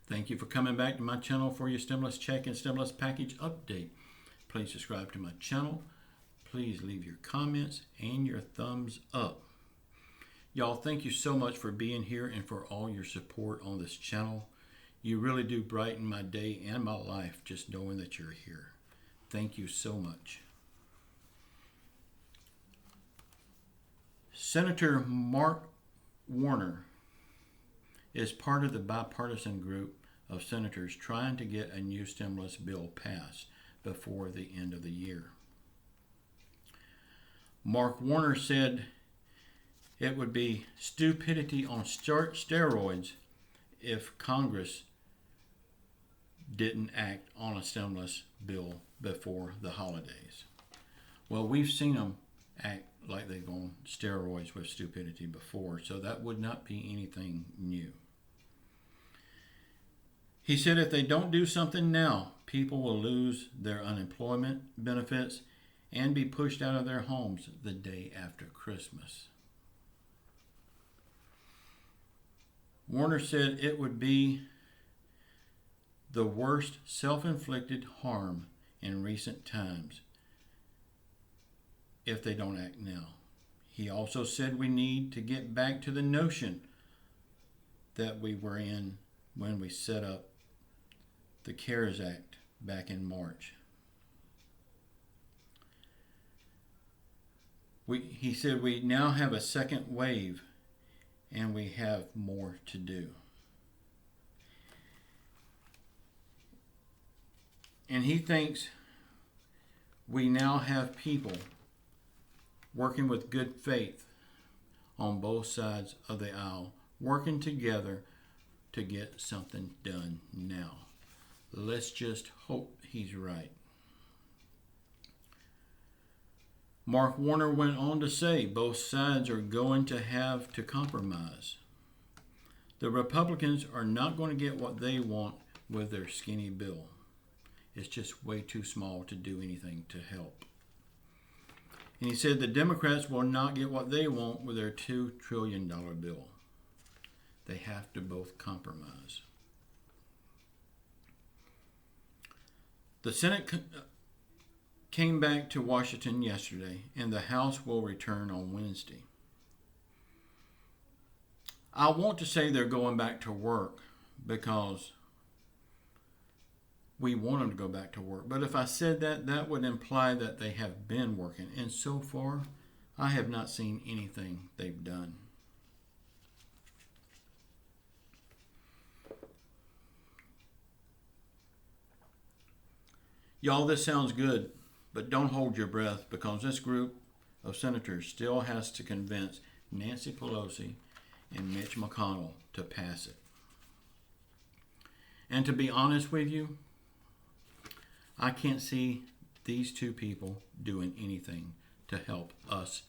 Thank you for coming back to my channel for your stimulus check and stimulus package update. Please subscribe to my channel. Please leave your comments and your thumbs up. Y'all, thank you so much for being here and for all your support on this channel. You really do brighten my day and my life just knowing that you're here. Thank you so much. Senator Mark Warner is part of the bipartisan group of senators trying to get a new stimulus bill passed before the end of the year. Mark Warner said it would be stupidity on steroids if Congress didn't act on a stimulus bill before the holidays. Well, we've seen them act like they've on steroids with stupidity before, so that would not be anything new. He said if they don't do something now, people will lose their unemployment benefits and be pushed out of their homes the day after Christmas. Warner said it would be the worst self-inflicted harm in recent times if they don't act now. He also said we need to get back to the notion that we were in when we set up the CARES Act back in March. He said we now have a second wave and we have more to do. And he thinks we now have people working with good faith on both sides of the aisle, working together to get something done now. Let's just hope he's right. Mark Warner went on to say both sides are going to have to compromise. The Republicans are not going to get what they want with their skinny bill. It's just way too small to do anything to help. And he said the Democrats will not get what they want with their $2 trillion bill. They have to both compromise. The Senate came back to Washington yesterday, and the House will return on Wednesday. I want to say they're going back to work because we want them to go back to work. But if I said that, that would imply that they have been working. And so far, I have not seen anything they've done. Y'all, this sounds good, but don't hold your breath because this group of senators still has to convince Nancy Pelosi and Mitch McConnell to pass it. And to be honest with you, I can't see these two people doing anything to help us,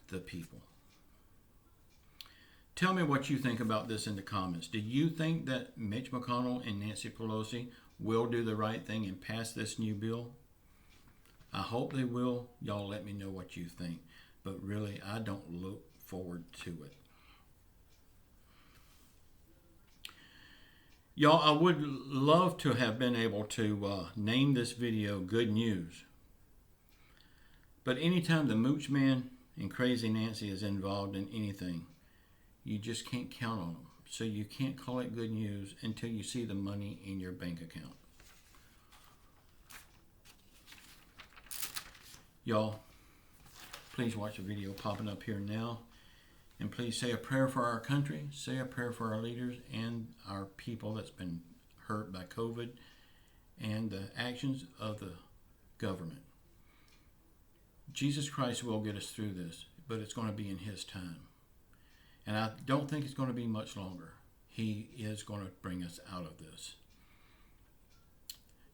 the people. Tell me what you think about this in the comments. Do you think that Mitch McConnell and Nancy Pelosi will do the right thing and pass this new bill? I hope they will. Y'all let me know what you think. But really, I don't look forward to it. Y'all, I would love to have been able to name this video Good News. But anytime the Mooch Man and Crazy Nancy is involved in anything, you just can't count on them. So you can't call it good news until you see the money in your bank account. Y'all, please watch the video popping up here now. And please say a prayer for our country, say a prayer for our leaders and our people that's been hurt by COVID and the actions of the government. Jesus Christ will get us through this, but it's going to be in His time. And I don't think it's going to be much longer. He is going to bring us out of this.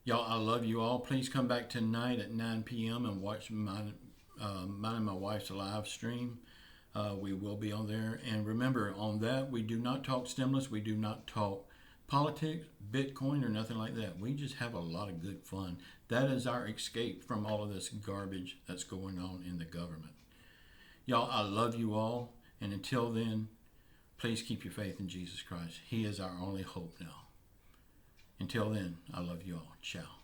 Y'all, I love you all. Please come back tonight at 9 p.m. and watch mine and my wife's live stream. We will be on there. And remember, on that, we do not talk stimulus. We do not talk politics, Bitcoin, or nothing like that. We just have a lot of good fun. That is our escape from all of this garbage that's going on in the government. Y'all, I love you all. And until then, please keep your faith in Jesus Christ. He is our only hope now. Until then, I love you all. Ciao.